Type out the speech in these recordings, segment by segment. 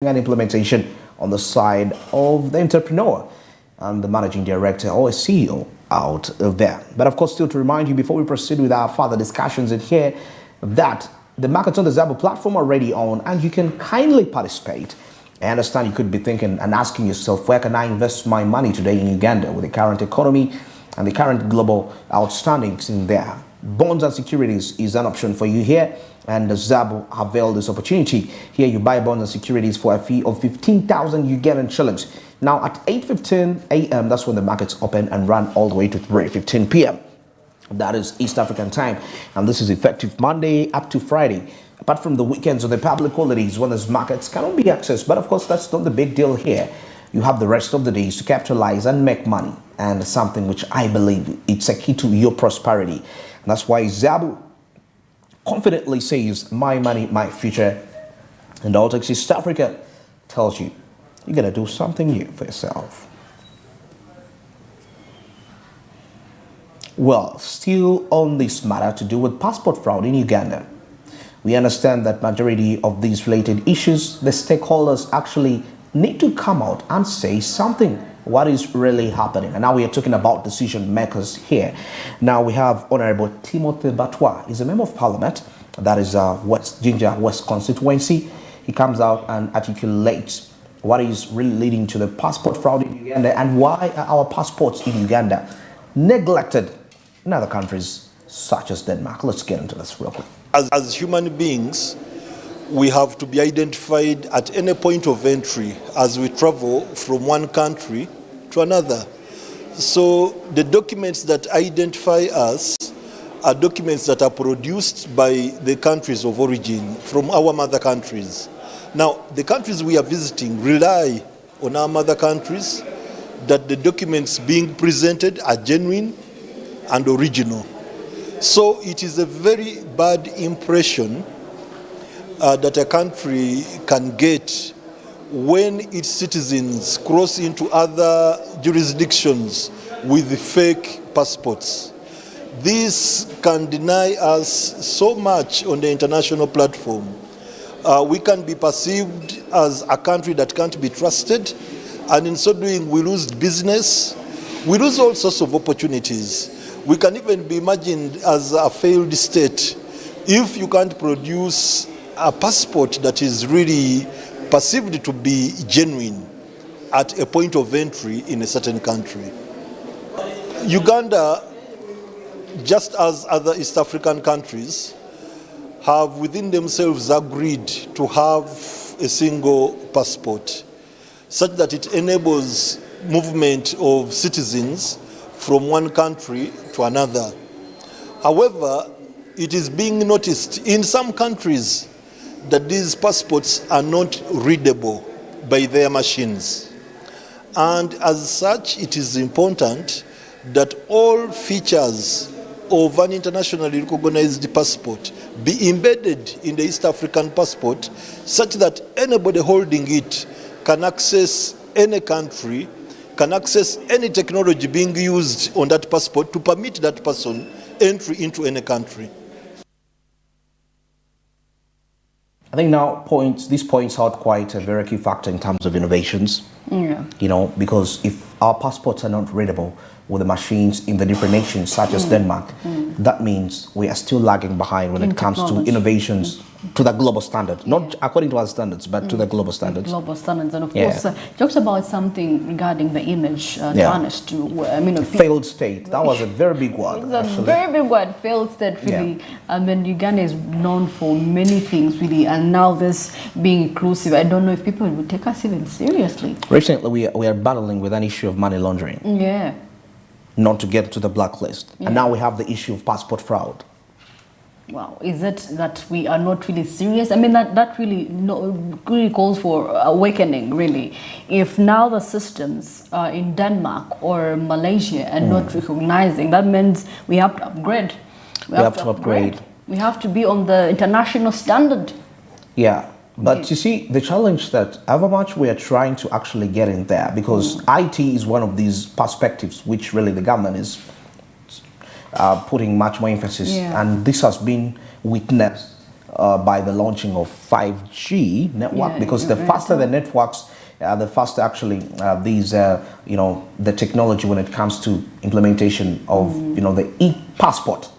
and implementation on the side of the entrepreneur and the managing director or CEO out there. But of course, still to remind you before we proceed with our further discussions in here that the markets on the Zabo platform are already on and you can kindly participate. I understand you could be thinking and asking yourself, where can I invest my money today in Uganda with the current economy and the current global outstandings in there? Bonds and securities is an option for you here, and Zabo availed this opportunity. Here you buy bonds and securities for a fee of 15,000 Ugandan shillings. Now at 8:15 a.m. that's when the markets open and run all the way to 3:15 p.m. That is East African time, and this is effective Monday up to Friday. Apart from the weekends or the public holidays when those markets cannot be accessed, but of course that's not the big deal here. You have the rest of the days to capitalize and make money, and something which I believe it's a key to your prosperity. And that's why Zabo confidently says, my money, my future. And Altex East Africa tells you, you gotta do something new for yourself. Well, still on this matter to do with passport fraud in Uganda. We understand that majority of these related issues, the stakeholders actually need to come out and say something. What is really happening? And now we are talking about decision makers here. Now we have Honorable Timothy Batwa. He's a member of parliament. That is West Ginger West constituency. He comes out and articulates what is really leading to the passport fraud in Uganda and why are our passports in Uganda neglected in other countries such as Denmark. Let's get into this real quick. As human beings, we have to be identified at any point of entry as we travel from one country to another. So the documents that identify us are documents that are produced by the countries of origin from our mother countries. Now, the countries we are visiting rely on our mother countries that the documents being presented are genuine and original. So it is a very bad impression that a country can get when its citizens cross into other jurisdictions with fake passports. This can deny us so much on the international platform. We can be perceived as a country that can't be trusted, and in so doing we lose business, we lose all sorts of opportunities. We can even be imagined as a failed state if you can't produce a passport that is really perceived to be genuine at a point of entry in a certain country. Uganda, just as other East African countries, have within themselves agreed to have a single passport, such that it enables movement of citizens from one country to another. However, it is being noticed in some countries that these passports are not readable by their machines. And as such, it is important that all features of an internationally recognized passport be embedded in the East African passport such that anybody holding it can access any country, can access any technology being used on that passport to permit that person entry into any country. I think now this points out quite a very key factor in terms of innovations. Yeah. You know, because if our passports are not readable with the machines in the different nations such as Denmark, that means we are still lagging behind when it comes to innovations to the global standard, not according to our standards, but to the global standards. Global standards, and of course, talks about something regarding the image tarnished. I mean, failed state. That was a very big word. It's a very big word. Failed state, really. I mean, Uganda is known for many things, really, and now this being inclusive, I don't know if people would take us even seriously. Recently, we are battling with an issue of money laundering. Yeah. Not to get to the blacklist, and now we have the issue of passport fraud. Wow, is it that we are not really serious? I mean, that really really calls for awakening, really. If now the systems in Denmark or Malaysia are not recognizing, that means we have to upgrade. We have to upgrade. We have to be on the international standard. Yeah, but you see, the challenge that however much we are trying to actually get in there, because IT is one of these perspectives which really the government is putting much more emphasis, and this has been witnessed by the launching of 5G network, Yeah, because the faster the networks, the faster actually these, the technology when it comes to implementation of, the e-passport,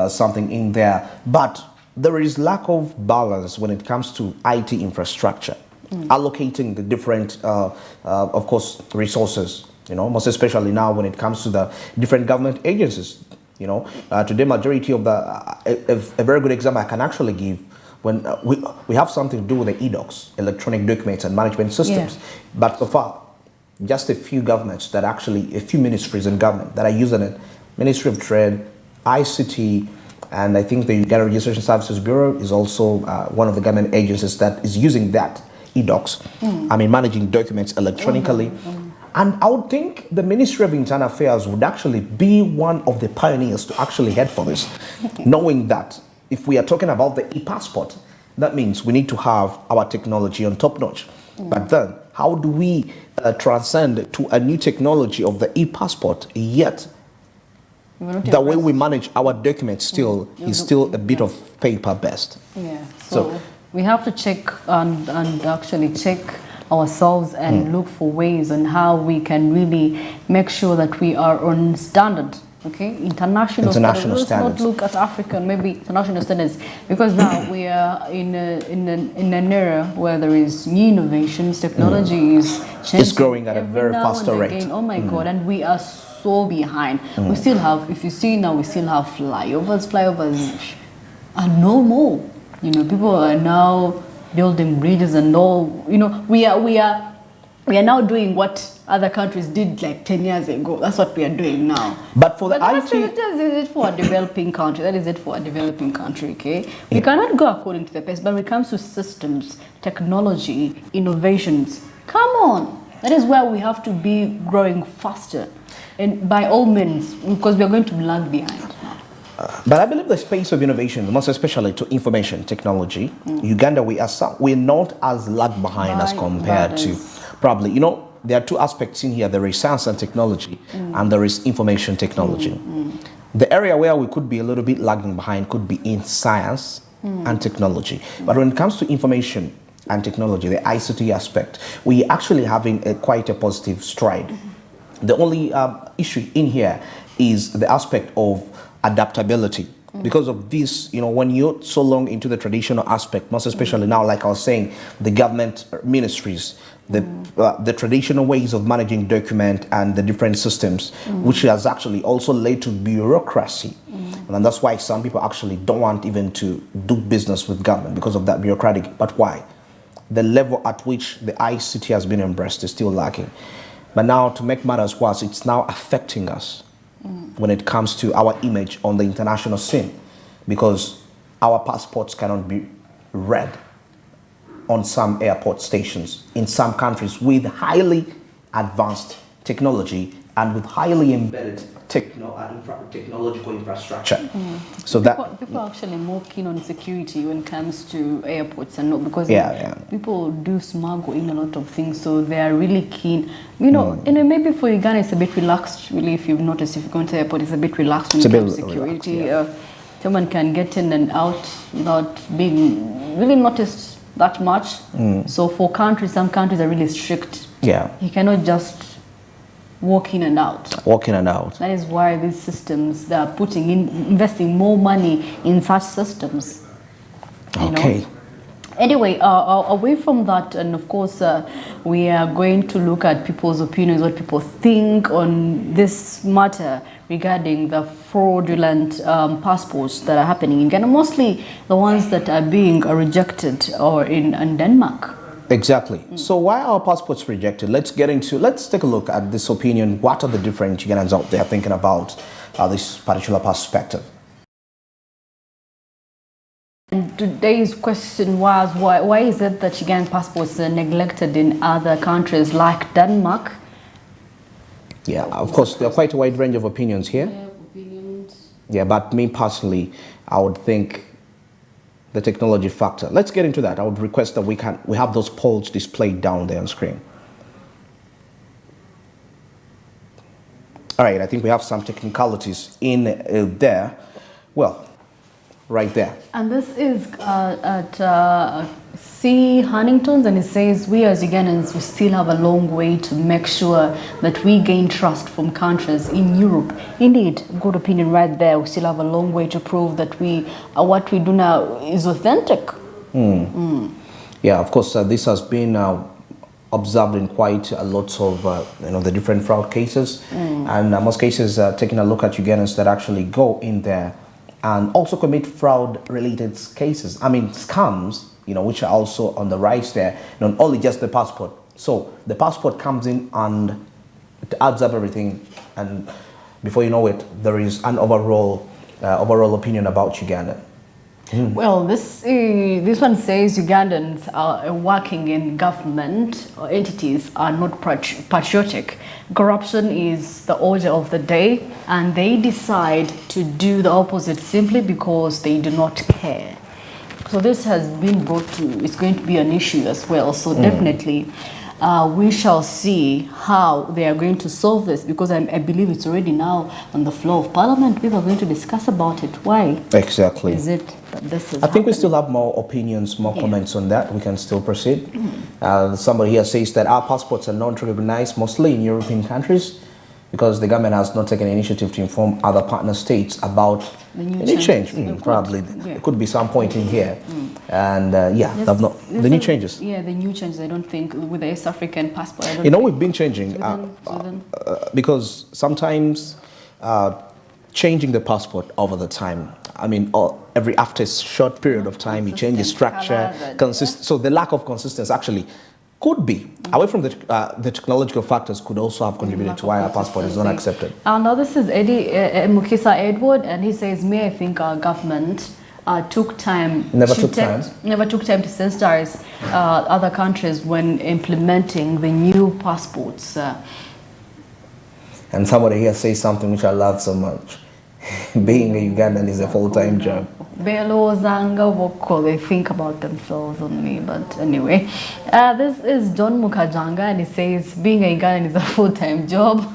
something in there. But there is lack of balance when it comes to IT infrastructure, allocating the different, of course, resources, most especially now when it comes to the different government agencies. Today, majority of a very good example I can actually give, when we have something to do with the eDocs, electronic documents and management systems. Yeah. But so far, just a few governments that actually, a few ministries in government that are using it. Ministry of Trade, ICT, and I think the Uganda Registration Services Bureau is also one of the government agencies that is using that eDocs. Managing documents electronically. And I would think the Ministry of Internal Affairs would actually be one of the pioneers to actually head for this, knowing that if we are talking about the e-passport, that means we need to have our technology on top notch. But then, how do we transcend to a new technology of the e-passport, yet the way we manage our documents still is still a bit of paper based? Yeah. So we have to check and actually check ourselves and look for ways on how we can really make sure that we are on standard. Okay, international standards. Let's not look at African, maybe international standards, because now we are in an era where there is new innovations, technology is changing. It's growing at a very faster rate. Oh my God, and we are so behind. We still have, if you see now, we still have flyovers are no more. People are now building bridges and all. We are now doing what other countries did like 10 years ago. That's what we are doing now. But for the IT, IT, that is it for a developing country. That is it for a developing country. Okay, we cannot go according to the pace. But when it comes to systems, technology, innovations, come on. That is where we have to be growing faster, and by all means, because we are going to lag behind. But I believe the space of innovation, most especially to information technology, Uganda, we're not as lag behind as compared to probably, there are two aspects in here. There is science and technology, and there is information technology. The area where we could be a little bit lagging behind could be in science and technology. But when it comes to information and technology, the ICT aspect, we actually having quite a positive stride. The only issue in here is the aspect of adaptability. Because of this, when you're so long into the traditional aspect, most especially now, like I was saying, the government ministries, the traditional ways of managing document and the different systems, which has actually also led to bureaucracy. And that's why some people actually don't want even to do business with government because of that bureaucratic. But why? The level at which the ICT has been embraced is still lacking. But now, to make matters worse, it's now affecting us when it comes to our image on the international scene, because our passports cannot be read on some airport stations in some countries with highly advanced technology and with highly embedded technological infrastructure. So people are actually more keen on security when it comes to airports, and not because people do smuggle in a lot of things, so they are really keen. And maybe for Uganda it's a bit relaxed. Really, if you've noticed, if you go to the airport, it's a bit relaxed when it comes to security. Relaxed, someone can get in and out without being really noticed that much. So for some countries are really strict. You cannot just walk in and out. That is why these systems, they are investing more money in such systems. Okay. Anyway, away from that, and of course, we are going to look at people's opinions, what people think on this matter regarding the fraudulent passports that are happening in Ghana, mostly the ones that are being rejected or in Denmark. Exactly. So why are our passports rejected? Let's take a look at this opinion. What are the different Ugandans out there thinking about this particular perspective? And today's question was, why is it that Ugandan passports are neglected in other countries like Denmark? Yeah, of course, there are quite a wide range of opinions here. Yeah, but me personally, I would think the technology factor. Let's get into that. I would request that we have those polls displayed down there on screen. All right, I think we have some technicalities in there. Well, right there. And this is at C. Huntington's, and it says, we as Ugandans, we still have a long way to make sure that we gain trust from countries in Europe. Indeed, good opinion right there. We still have a long way to prove that what we do now is authentic. Yeah, of course, this has been observed in quite a lot of the different fraud cases, and most cases taking a look at Ugandans that actually go in there and also commit fraud-related cases. I mean, scams, which are also on the rise there, not only just the passport. So the passport comes in and it adds up everything, and before you know it, there is an overall opinion about Uganda. Well, this one says Ugandans are working in government or entities are not patriotic. Corruption is the order of the day, and they decide to do the opposite simply because they do not care. So this has been brought to, it's going to be an issue as well. So definitely we shall see how they are going to solve this, because I believe it's already now on the floor of Parliament. People are going to discuss about it. Why? Exactly. Is it that this is I think we happening? still have more opinions, more comments on that. We can still proceed. Somebody here says that our passports are not recognized mostly in European countries because the government has not taken initiative to inform other partner states about The new any change. changes. Probably. Yeah. There could be some point in here. And Yes, the new changes. Yeah, the new changes. I don't think with the East African passport. I don't We've been changing because sometimes changing the passport over the time. I mean, after a short period of time, you change the structure, so the lack of consistency actually could be away from the technological factors could also have contributed to why our passport is not accepted. Now this is Eddie Mukisa Edward, and he says, I think our government never took time to sensitize other countries when implementing the new passports. And somebody here says something which I love so much. Being a Ugandan is a full-time job. They think about themselves only, but anyway. This is John Mukajanga, and he says being a Ugandan is a full-time job.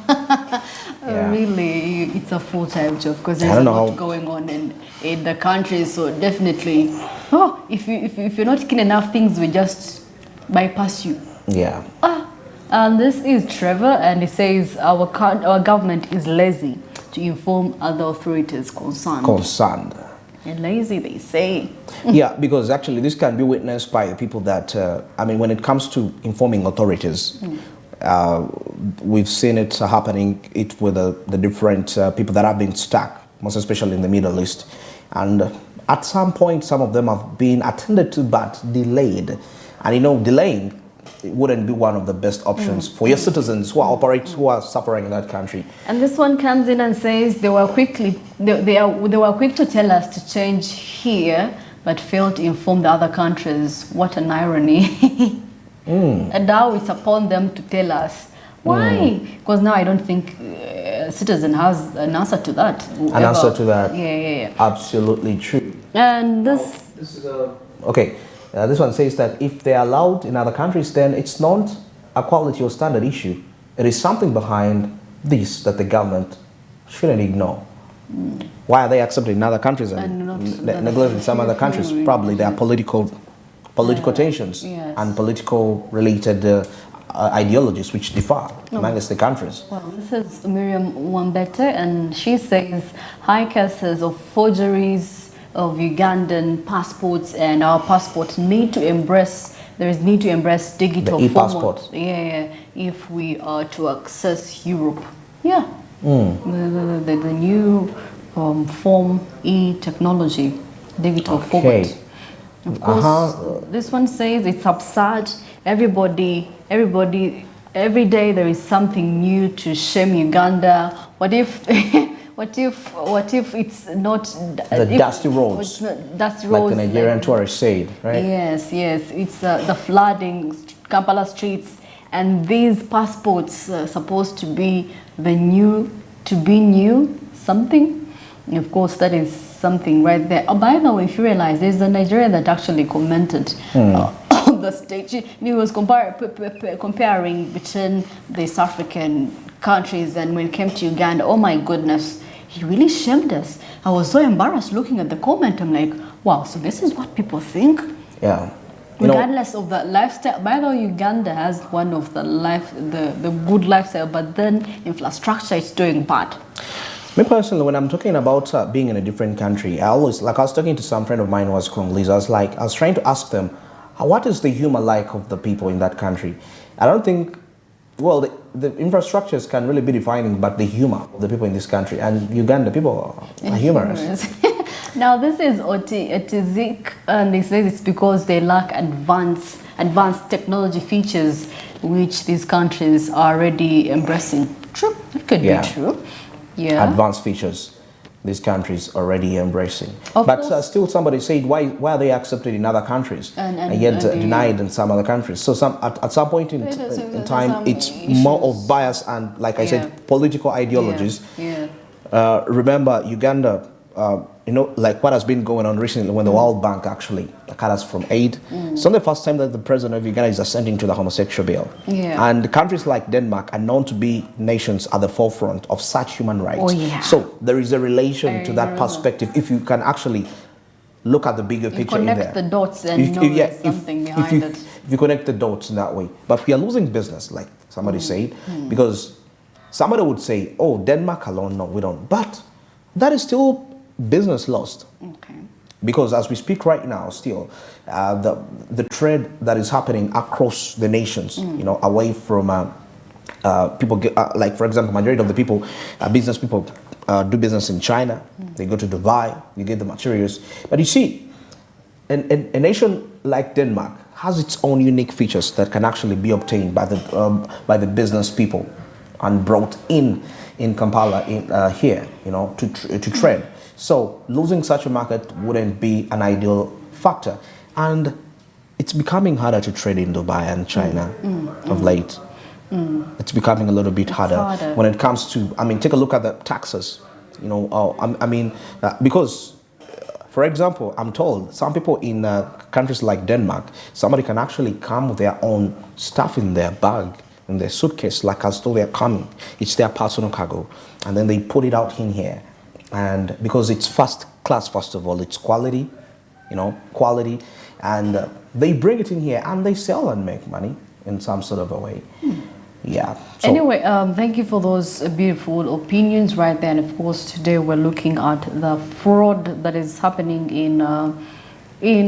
Really, it's a full-time job because there's a lot going on in the country. So definitely, if you're not keen enough, things will just bypass you. Yeah. And this is Trevor, and he says our government is lazy to inform other authorities concerned. And lazy, they say. Yeah, because actually this can be witnessed by the people that, when it comes to informing authorities, we've seen it happening with the different people that have been stuck, most especially in the Middle East. And at some point, some of them have been attended to but delayed. And delaying wouldn't be one of the best options for your citizens who are suffering in that country. And this one comes in and says they were quick to tell us to change here, but failed to inform the other countries. What an irony! And now it's upon them to tell us why. Because now I don't think citizen has an answer to that. An answer to that. Yeah. Absolutely true. And this is okay. This one says that if they are allowed in other countries, then it's not a quality or standard issue. It is something behind this that the government shouldn't ignore. Why are they accepted in other countries and neglected in some other countries? Probably there are political tensions and political related ideologies which differ amongst the countries. Well, this is Miriam Wambete, and she says high cases of forgeries of Ugandan passports, and our passport need to embrace digital e-passport. If we are to access Europe. The new form e-technology, digital format. Of course, this one says it's absurd. Everybody, every day there is something new to shame Uganda. What if it's not the dusty roads? Dusty roads, like the Nigerian tourist said, right? Yes. It's the flooding Kampala streets, and these passports are supposed to be new something. Of course, that is something right there. Oh, by the way, if you realize, there's a Nigerian that actually commented on the stage. He was comparing between the East African countries, and when it came to Uganda, oh my goodness, he really shamed us. I was so embarrassed looking at the comment. I'm like, wow, so this is what people think? Yeah. Regardless of the lifestyle. By the way, Uganda has one of the good lifestyle, but then infrastructure is doing bad. Me personally, when I'm talking about being in a different country, I was talking to some friend of mine who was Congolese. I was trying to ask them, what is the humor like of the people in that country? I don't think, well, the infrastructures can really be defining, but the humor of the people in this country. And Uganda, people are humorous. Now, this is Otizik, and they say it's because they lack advanced technology features, which these countries are already embracing. True, it could be true. Yeah. Advanced features these countries already embracing. Of but course. Still somebody said, why are they accepted in other countries and yet denied in some other countries? So at some point in time, it's more of bias and, like I said, political ideologies. Remember, Uganda, like what has been going on recently when the World Bank actually cut us from aid. It's not the first time that the president of Uganda is assenting to the homosexual bill. And countries like Denmark are known to be nations at the forefront of such human rights. So there is a relation to that perspective if you can actually look at the bigger picture in there. Connect the dots and know there's something behind it. If you connect the dots in that way. But we are losing business, like somebody said, because somebody would say, oh, Denmark alone, no, we don't. But that is still business lost. Okay. Because as we speak right now, still, the trade that is happening across the nations, away from people, like for example, majority of the people, business people, do business in China. They go to Dubai, you get the materials. But you see, a nation like Denmark has its own unique features that can actually be obtained by the business people and brought in Kampala here, to trade. So losing such a market wouldn't be an ideal factor. And it's becoming harder to trade in Dubai and China of late. It's becoming a little bit harder when it comes to, take a look at the taxes. Because, for example, I'm told some people in countries like Denmark, somebody can actually come with their own stuff in their bag, in their suitcase, like as though they're coming. It's their personal cargo. And then they put it out in here. And because it's first class, first of all, it's quality, quality. And they bring it in here and they sell and make money in some sort of a way. Yeah. So, anyway, thank you for those beautiful opinions right there. And of course, today we're looking at the fraud that is happening in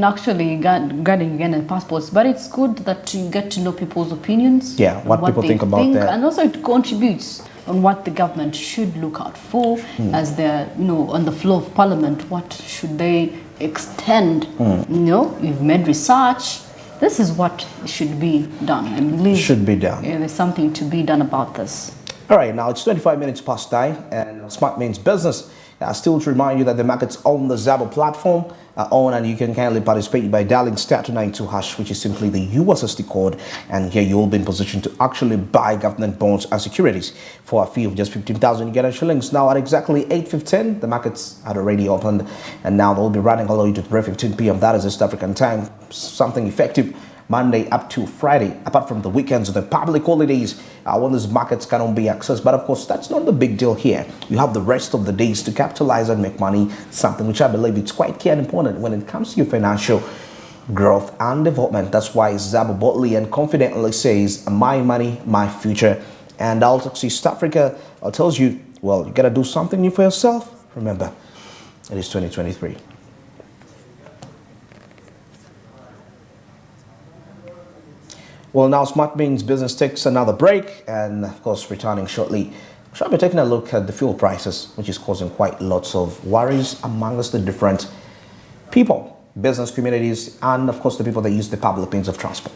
actually getting Ugandan passports. But it's good that you get to know people's opinions. Yeah, what people think about that. And also it contributes on what the government should look out for as they're, on the floor of parliament. What should they extend? You've made research. This is what should be done. I believe should be done. Yeah, there's something to be done about this. All right, now it's 25 minutes past 9, and Smart Means Business. Still to remind you that the market's on the Zabo platform, and you can kindly participate by dialing *292#, which is simply the USSD code, and here you'll be in position to actually buy government bonds and securities for a fee of just 15,000 Ugandan shillings. Now at exactly 8:15, the markets had already opened, and now they'll be running all the way to 3:15 p.m. That is East African time, something effective Monday up to Friday, apart from the weekends, the public holidays, when these markets cannot be accessed. But of course, that's not the big deal here. You have the rest of the days to capitalize and make money, something which I believe it's quite key and important when it comes to your financial growth and development. That's why Zabo boldly and confidently says, my money, my future. And Altox East Africa tells you, well, you got to do something new for yourself. Remember, it is 2023. Well, now Smart Means Business takes another break, and of course, returning shortly, we shall be taking a look at the fuel prices, which is causing quite lots of worries amongst the different people, business communities, and of course, the people that use the public means of transport.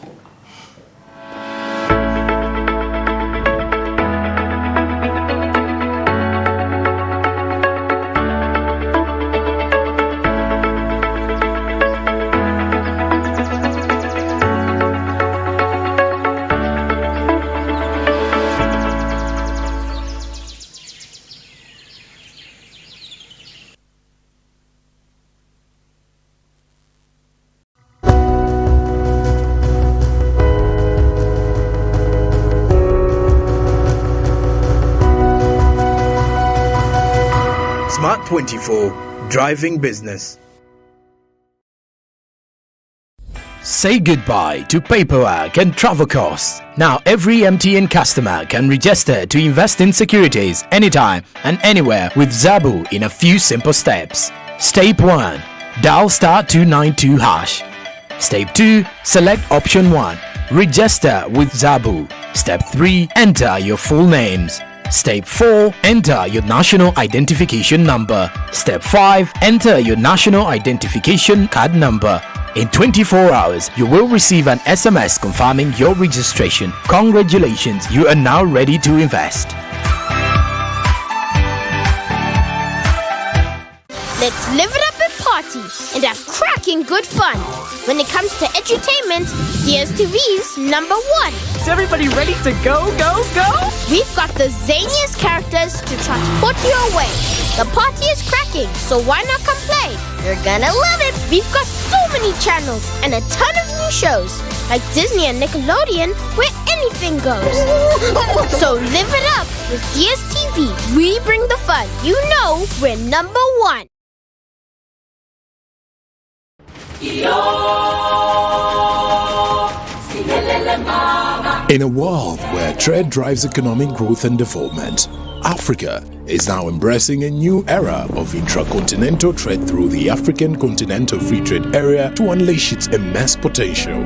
Smart 24, driving business. Say goodbye to paperwork and travel costs. Now every MTN customer can register to invest in securities anytime and anywhere with Zabu in a few simple steps. Step 1. Dial *292#. Step 2. Select option 1. Register with Zabu. Step 3. Enter your full names. Step 4. Enter your national identification number. Step 5. Enter your national identification card number. In 24 hours, you will receive an SMS confirming your registration. Congratulations, you are now ready to invest. Let's live it up and party and have cracking good fun. When it comes to edutainment, DSTV's number 1. Is everybody ready to go? We've got the zaniest characters to transport you away. The party is cracking, so why not come play? You're gonna love it. We've got so many channels and a ton of new shows, like Disney and Nickelodeon, where anything goes. So live it up with DSTV. We bring the fun. You know we're number 1. In a world where trade drives economic growth and development, Africa is now embracing a new era of intracontinental trade through the African Continental Free Trade Area to unleash its immense potential.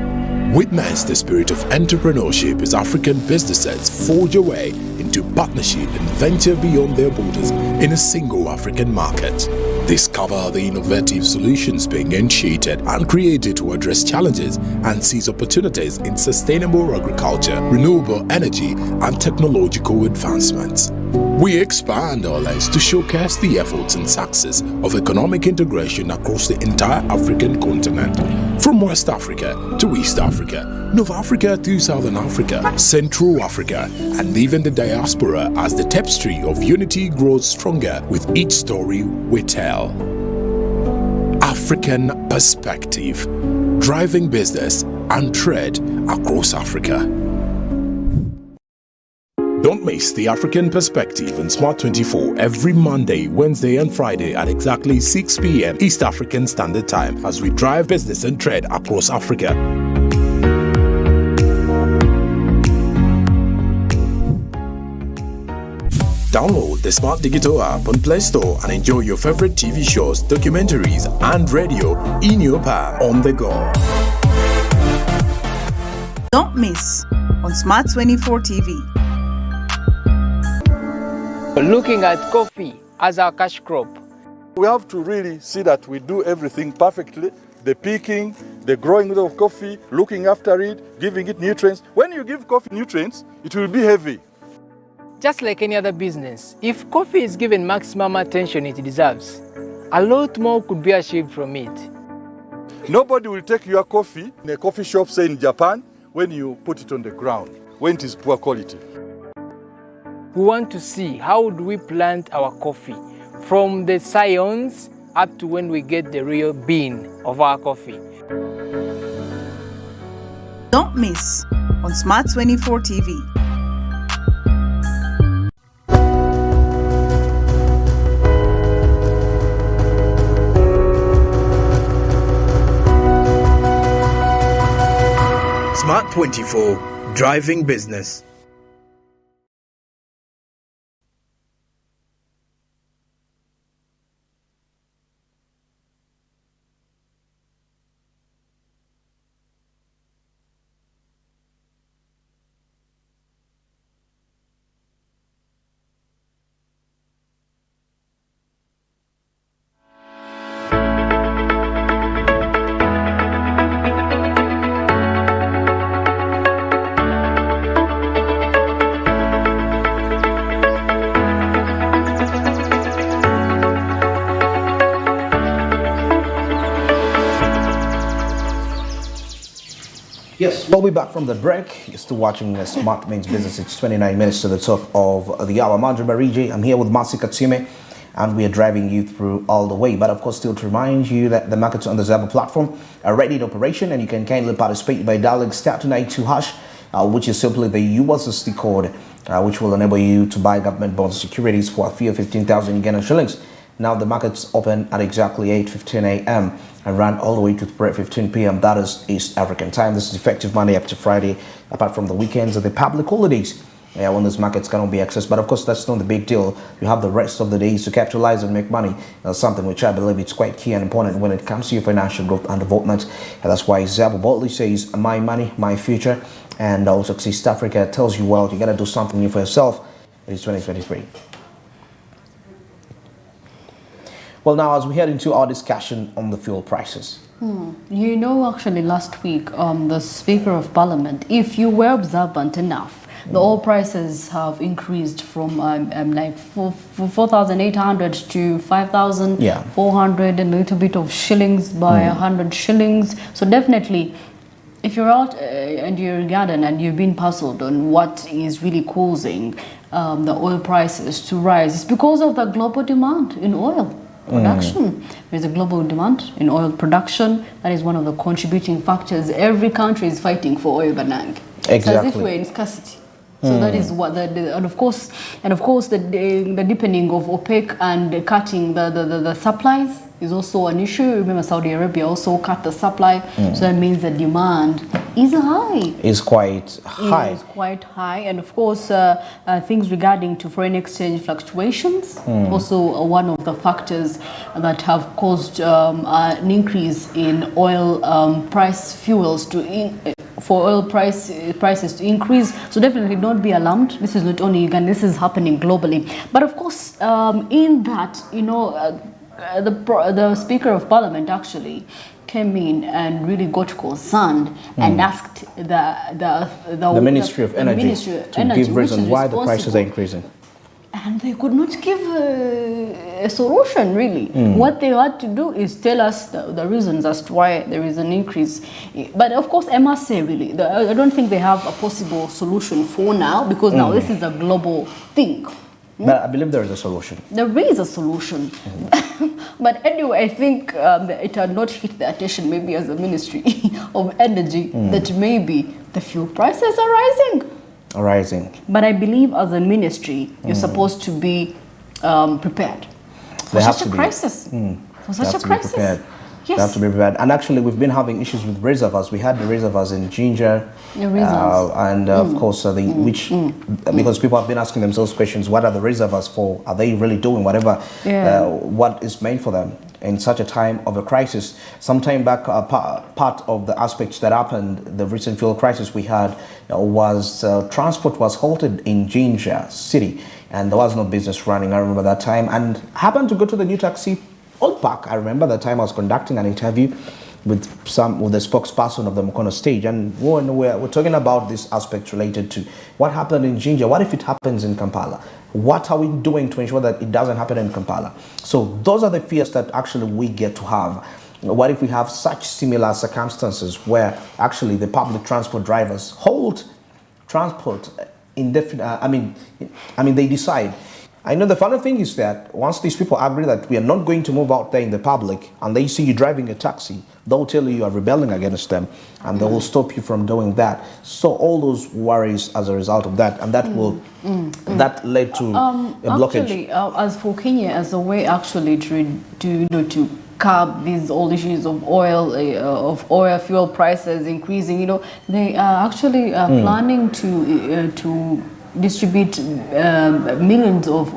Witness the spirit of entrepreneurship as African businesses forge away into partnership and venture beyond their borders in a single African market. Discover the innovative solutions being initiated and created to address challenges and seize opportunities in sustainable agriculture, renewable energy, and technological advancements. We expand our lens to showcase the efforts and success of economic integration across the entire African continent, from West Africa to East Africa, North Africa to Southern Africa, Central Africa, and even the diaspora, as the tapestry of unity grows stronger with each story we tell. African perspective, driving business and trade across Africa. Don't miss the African Perspective on Smart 24 every Monday, Wednesday, and Friday at exactly 6 p.m. East African Standard Time as we drive business and trade across Africa. Download the Smart Digital app on Play Store and enjoy your favorite TV shows, documentaries, and radio in your palm on the go. Don't miss on Smart 24 TV. Looking at coffee as our cash crop. We have to really see that we do everything perfectly. The picking, the growing of coffee, looking after it, giving it nutrients. When you give coffee nutrients, it will be heavy. Just like any other business, if coffee is given maximum attention it deserves, a lot more could be achieved from it. Nobody will take your coffee in a coffee shop, say in Japan, when you put it on the ground, when it is poor quality. We want to see how do we plant our coffee from the scions up to when we get the real bean of our coffee. Don't miss on Smart 24 TV. Smart 24, driving business. Yes, we'll be back from the break. You're still watching Smart Means Business. It's 29 minutes to the top of the hour. Mandra Bariji, I'm here with Masi Katsime, and we are driving you through all the way. But of course, still to remind you that the markets on the Zaba platform are ready in operation, and you can kindly participate by dialing *292#, which is simply the USSD code, which will enable you to buy government bond securities for a fee of 15,000 Ghana shillings. Now the markets open at exactly 8:15 a.m. and ran all the way to 3:15 p.m. That is East African time. This is effective Monday up to Friday, apart from the weekends and the public holidays. When those markets cannot be accessed. But of course, that's not the big deal. You have the rest of the days to capitalize and make money. Something which I believe it's quite key and important when it comes to your financial growth and development. And that's why Zabo boldly says, my money, my future. And also East Africa tells you, well, you got to do something new for yourself. It is 2023. Well, now, as we head into our discussion on the fuel prices. You know, actually, last week, the Speaker of Parliament, if you were observant enough, the oil prices have increased from like 4,800 to 5,400 and a little bit of shillings by 100 shillings. So definitely, if you're out and you're in garden and you've been puzzled on what is really causing the oil prices to rise, it's because of the global demand in oil production. There's a global demand in oil production. That is one of the contributing factors. Every country is fighting for oil, Banang. Exactly. It's as if we're in scarcity. So that is what and of course the deepening of OPEC and cutting the supplies is also an issue. Remember, Saudi Arabia also cut the supply, so that means the demand is high. Is quite high. It is quite high, and of course things regarding to foreign exchange fluctuations also one of the factors that have caused an increase in oil price fuels for oil prices to increase. So definitely don't be alarmed. This is not only Uganda, this is happening globally. But of course, in that, you know, the Speaker of Parliament actually came in and really got concerned and asked the Ministry of Energy to give reasons why the prices are increasing. And they could not give a solution, really. What they had to do is tell us the reasons as to why there is an increase. But of course, I must say, really, I don't think they have a possible solution for now, because now this is a global thing. But I believe there is a solution. There is a solution. But anyway, I think it had not hit the attention, maybe as a Ministry of Energy, that maybe the fuel prices are rising. But I believe as a ministry, you're supposed to be prepared for such a crisis. For such a crisis. Yes. They have to be prepared. And actually, we've been having issues with reservoirs. We had the reservoirs in Ginger, and of course, because people have been asking themselves questions: what are the reservoirs for? Are they really doing whatever what is meant for them in such a time of a crisis? Some time back, part of the aspects that happened, the recent fuel crisis we had, was transport was halted in Ginger City, and there was no business running. I remember that time, and happened to go to the new taxi Old Park. I remember the time I was conducting an interview with the spokesperson of the Mukono stage, and we're talking about this aspect related to what happened in Ginger. What if it happens in Kampala? What are we doing to ensure that it doesn't happen in Kampala? So those are the fears that actually we get to have. What if we have such similar circumstances where actually the public transport drivers hold transport indefinite? They decide. I know the funny thing is that once these people agree that we are not going to move out there in the public, and they see you driving a taxi, they'll tell you are rebelling against them, and they will stop you from doing that. So all those worries as a result of that, and that that led to a blockage. Actually, as for Kenya, as a way actually to curb these old issues of oil fuel prices increasing, they are actually planning to distribute millions of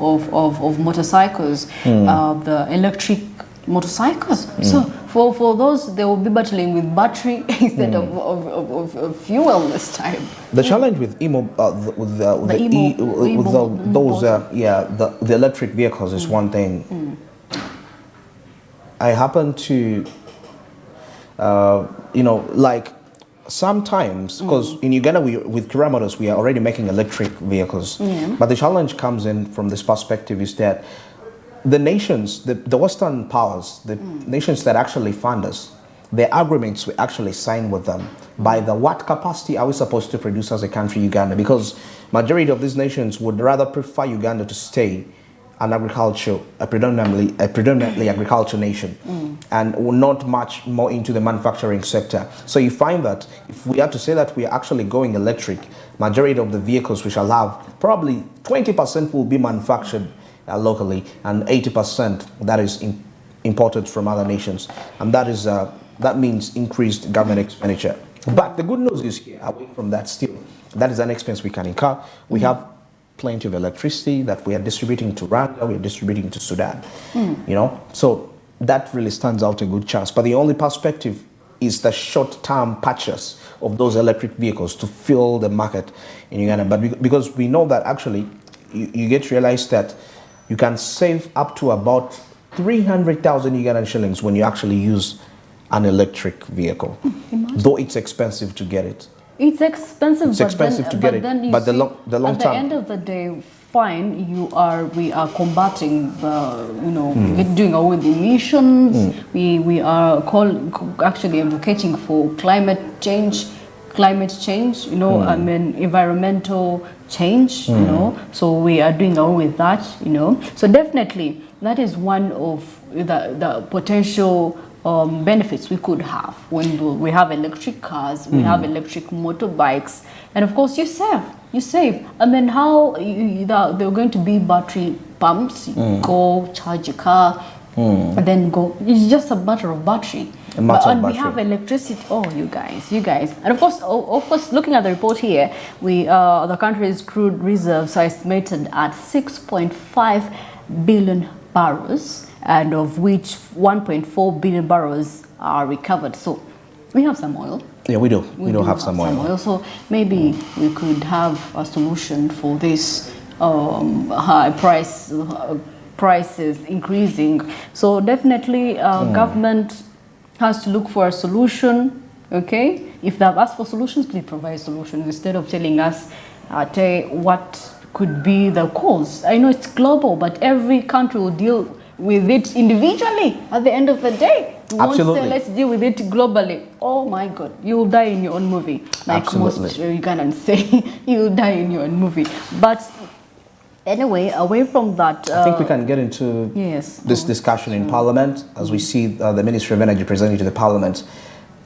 motorcycles, the electric motorcycles. So for those, they will be battling with battery instead of fuel this time. The challenge with the electric vehicles is one thing. I happen to, sometimes, because in Uganda, with Kira Motors, we are already making electric vehicles. But the challenge comes in from this perspective is that the nations, the Western powers, the nations that actually fund us, the agreements we actually sign with them, by the what capacity are we supposed to produce as a country, Uganda? Because majority of these nations would rather prefer Uganda to stay an agriculture, a predominantly agriculture nation, and not much more into the manufacturing sector. So you find that if we are to say that we are actually going electric, majority of the vehicles we shall have, probably 20% will be manufactured locally, and 80% that is imported from other nations, and that means increased government expenditure. But the good news is here, away from that still, that is an expense we can incur. We have plenty of electricity that we are distributing to Rwanda, we are distributing to Sudan, so that really stands out a good chance. But the only perspective is the short-term purchase of those electric vehicles to fill the market in Uganda. But because we know that actually you get to realize that you can save up to about 300,000 Ugandan shillings when you actually use an electric vehicle, though it's expensive to get it. It's expensive. It's expensive to get it, but the long term. At the end of the day, fine. We are combating the doing away with emissions. We are actually advocating for climate change. I mean environmental change. So we are doing away with that. So definitely that is one of the potential benefits we could have when we have electric cars, we have electric motorbikes, and of course you save. I mean, how there are going to be battery pumps, go charge your car, and then go. It's just a matter of battery. We have electricity. Oh, you guys, and of course, looking at the report here, the country's crude reserves are estimated at 6.5 billion barrels. And of which 1.4 billion barrels are recovered. So we have some oil. Yeah, we do. We do have some oil. So maybe we could have a solution for this high prices increasing. So definitely government has to look for a solution. Okay, if they have asked for solutions, please provide solutions instead of telling us what could be the cause. I know it's global, but every country will deal with it individually at the end of the day. You Absolutely. Won't say let's deal with it globally. Oh my God, you'll die in your own movie. Like Absolutely. most Ugandans say, you'll die in your own movie. But anyway, away from that... I think we can get into this discussion in Parliament as we see the Ministry of Energy presenting to the Parliament.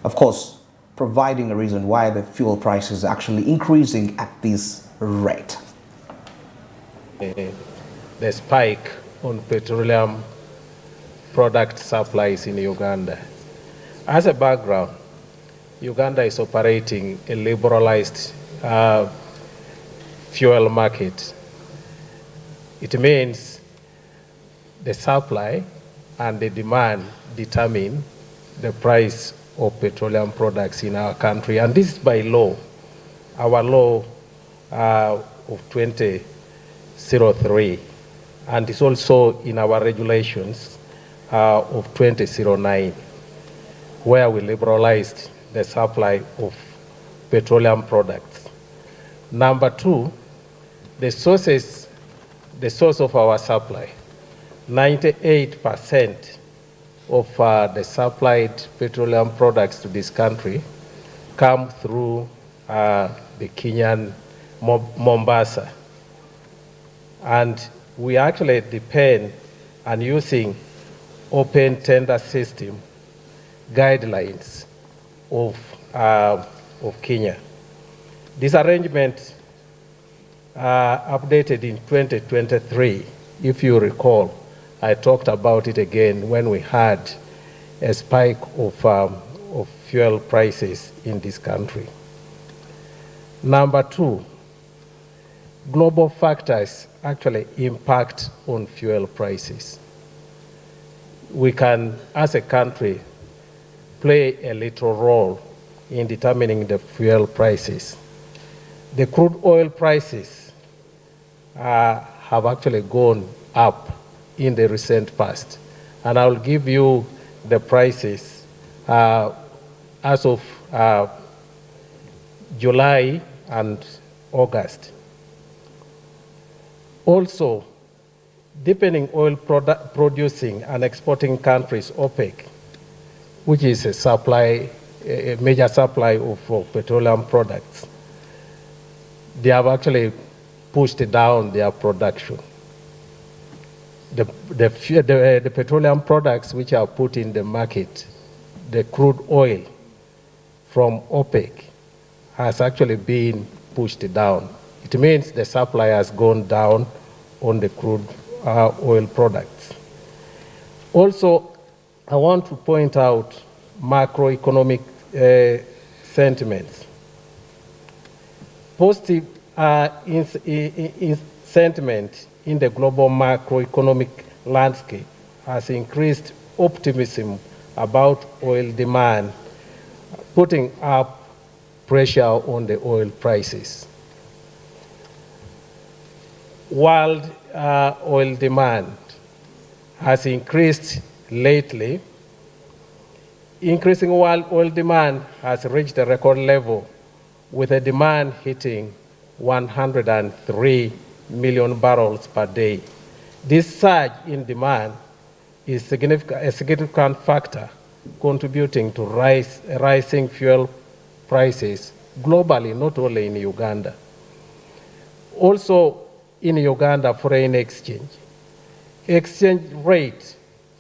Of course, providing a reason why the fuel prices are actually increasing at this rate. The spike on petroleum product supplies in Uganda. As a background, Uganda is operating a liberalized fuel market. It means the supply and the demand determine the price of petroleum products in our country, and this is by law. Our law of 2003, and it's also in our regulations of 2009, where we liberalized the supply of petroleum products. Number two, the source of our supply, 98% of the supplied petroleum products to this country come through the Kenyan Mombasa. And we actually depend on using open tender system guidelines of Kenya. This arrangement updated in 2023. If you recall, I talked about it again when we had a spike of fuel prices in this country. Number two, global factors actually impact on fuel prices. We can, as a country, play a little role in determining the fuel prices. The crude oil prices have actually gone up in the recent past. And I'll give you the prices as of July and August. Also, depending oil producing and exporting countries, OPEC, which is a major supply of petroleum products, they have actually pushed down their production. The petroleum products which are put in the market, the crude oil from OPEC, has actually been pushed down. It means the supply has gone down on the crude oil products. Also, I want to point out macroeconomic sentiments. Positive sentiment in the global macroeconomic landscape has increased optimism about oil demand, putting up pressure on the oil prices. World oil demand has increased lately. Increasing world oil demand has reached a record level, with a demand hitting 103 million barrels per day. This surge in demand is a significant factor contributing to rising fuel prices globally, not only in Uganda. Also in Uganda, foreign exchange. Exchange rate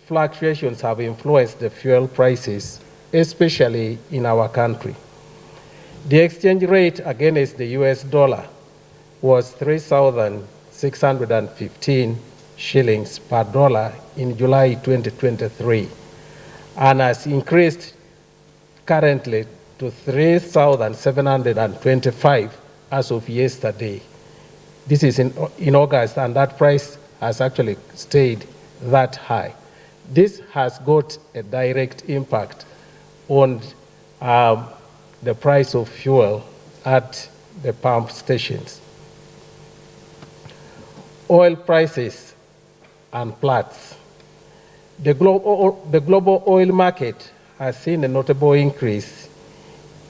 fluctuations have influenced the fuel prices, especially in our country. The exchange rate against the US dollar was 3,615 shillings per dollar in July 2023 and has increased currently to 3,725 as of yesterday. This is in August, and that price has actually stayed that high. This has got a direct impact on the price of fuel at the pump stations. Oil prices and Platts. The global oil market has seen a notable increase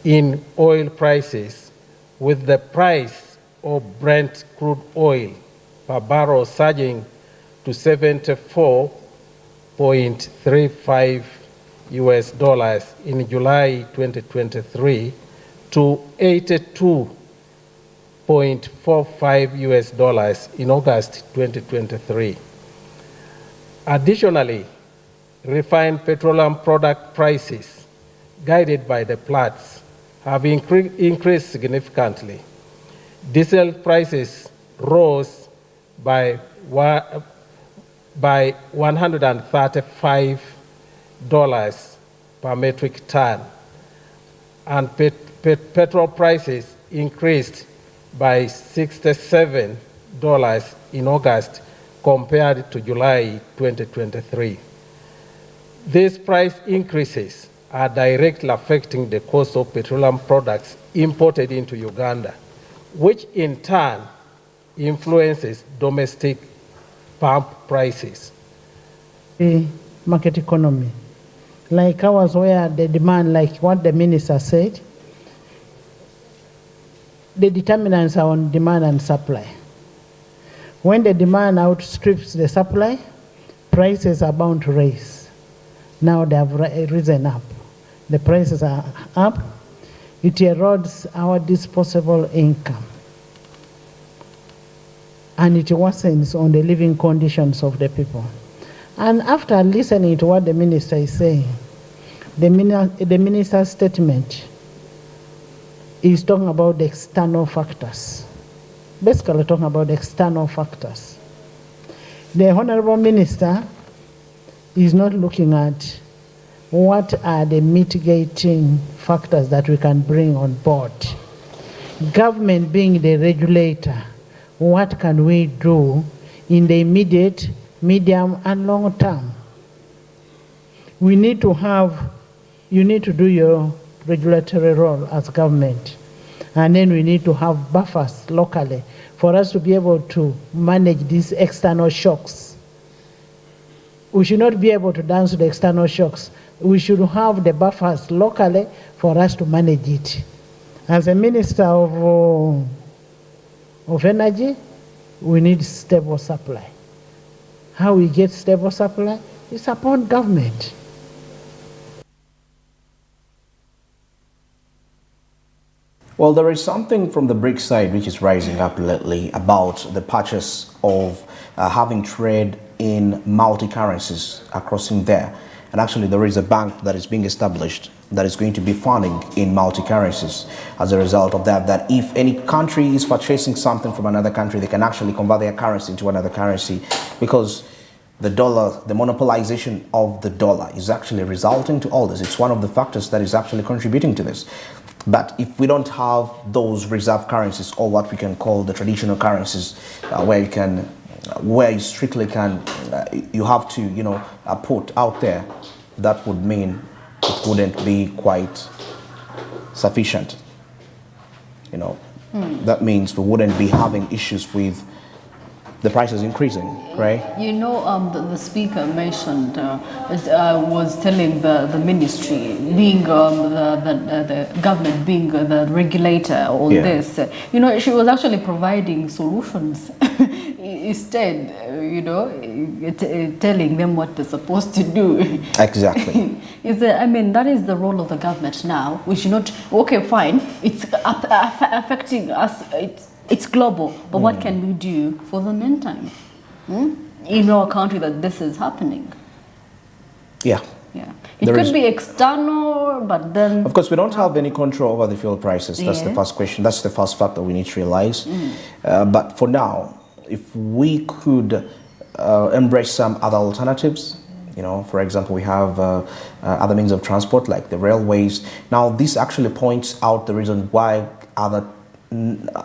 in oil prices, with the price of Brent crude oil per barrel surging to $74.35 in July 2023 to $82.45 in August 2023. Additionally, refined petroleum product prices, guided by the Platts, have increased significantly. Diesel prices rose by $135 per metric ton, and petrol prices increased by $67 in August compared to July 2023. These price increases are directly affecting the cost of petroleum products imported into Uganda, which in turn influences domestic pump prices. The market economy, like ours, where the demand, like what the minister said, the determinants are on demand and supply. When the demand outstrips the supply, prices are bound to rise. Now they have risen up. The prices are up. It erodes our disposable income, and it worsens on the living conditions of the people. And after listening to what the minister is saying, the minister's statement is talking about the external factors. Basically talking about the external factors. The Honorable Minister is not looking at what are the mitigating factors that we can bring on board. Government being the regulator, what can we do in the immediate, medium, and long term? We need to you need to do your regulatory role as government, and then we need to have buffers locally for us to be able to manage these external shocks. We should not be able to dance to the external shocks. We should have the buffers locally for us to manage it. As a Minister of Energy, we need stable supply. How we get stable supply is upon government. Well, there is something from the BRICS side which is rising up lately about the purchase of having trade in multi-currencies across in there. And actually, there is a bank that is being established that is going to be funding in multi-currencies. As a result of that, that if any country is purchasing something from another country, they can actually convert their currency into another currency, because the dollar, the monopolization of the dollar is actually resulting to all this. It's one of the factors that is actually contributing to this. But if we don't have those reserve currencies, or what we can call the traditional currencies, where you strictly can, you have to, put out there, that would mean it wouldn't be quite sufficient. That means we wouldn't be having issues with the prices increasing, right? The speaker mentioned, was telling the ministry, being the government being the regulator on this, she was actually providing solutions instead, telling them what they're supposed to do. Exactly. That is the role of the government now. We should not, okay, fine, it's affecting us, it's global, but what can we do for the meantime? In our country that this is happening? Yeah. It could be external, but then... Of course, we don't have any control over the fuel prices. That's the first question. That's the first factor we need to realize. But for now, if we could embrace some other alternatives, for example, we have other means of transport like the railways. Now, this actually points out the reason why other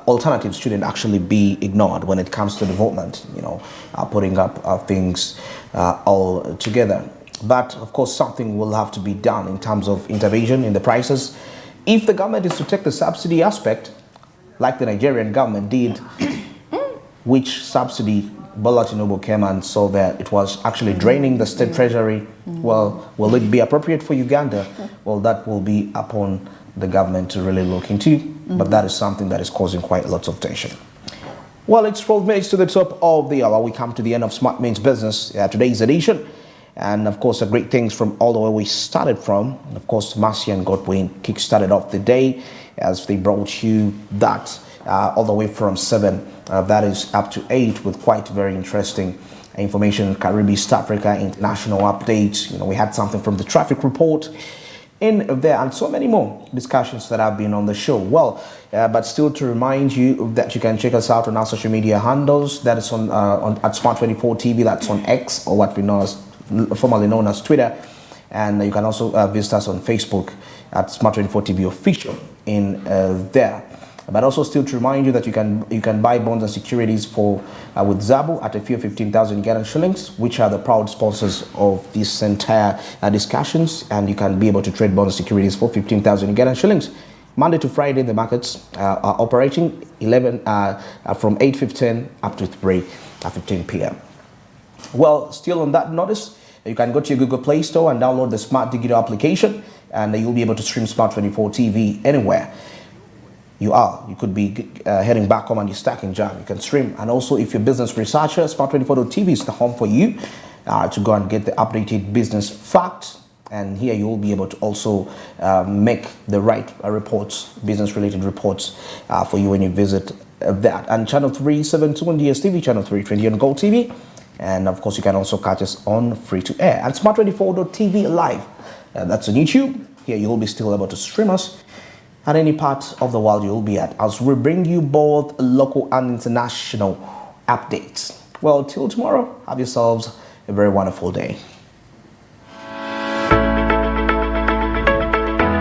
alternatives shouldn't actually be ignored when it comes to development, putting up things all together. But of course, something will have to be done in terms of intervention in the prices. If the government is to take the subsidy aspect, like the Nigerian government did, which subsidy Bola Tinubu came and saw that it was actually draining the state treasury, well, will it be appropriate for Uganda? Well, that will be upon the government to really look into. But that is something that is causing quite lots of tension. Well, it's 12 minutes to the top of the hour. We come to the end of Smart Means Business, today's edition. And of course, the great things from all the way we started from. And of course, Marcy and Godwin kick-started off the day as they brought you that all the way from 7, that is up to 8, with quite very interesting information, Caribbean, East Africa, international updates. We had something from the traffic report in there, and so many more discussions that have been on the show. Well, but still to remind you that you can check us out on our social media handles. That is on at Smart24 TV. That's on X, or what we know as formerly known as Twitter, and you can also visit us on Facebook at Smart24 TV Official in there. But also still to remind you that you can buy bonds and securities for with Zabu at a fee of 15,000 Ugandan shillings, which are the proud sponsors of this entire discussions, and you can be able to trade bonds and securities for 15,000 Ugandan shillings. Monday to Friday, the markets are operating from 8:15 up to 3:15 p.m. Well, still on that notice, you can go to your Google Play Store and download the Smart Digital application, and you'll be able to stream Smart24 TV anywhere you are. You could be heading back home and you're stuck in jam. You can stream. And also, if you're a business researcher, Smart24.tv is the home for you to go and get the updated business facts. And here you will be able to also make the right reports, business-related reports for you when you visit that. And channel 372 on DSTV, channel 320 on GOTV. And of course, you can also catch us on free-to-air. And Smart24.tv live. That's on YouTube. Here you will be still able to stream us at any part of the world you'll be at, as we bring you both local and international updates. Well, till tomorrow, have yourselves a very wonderful day.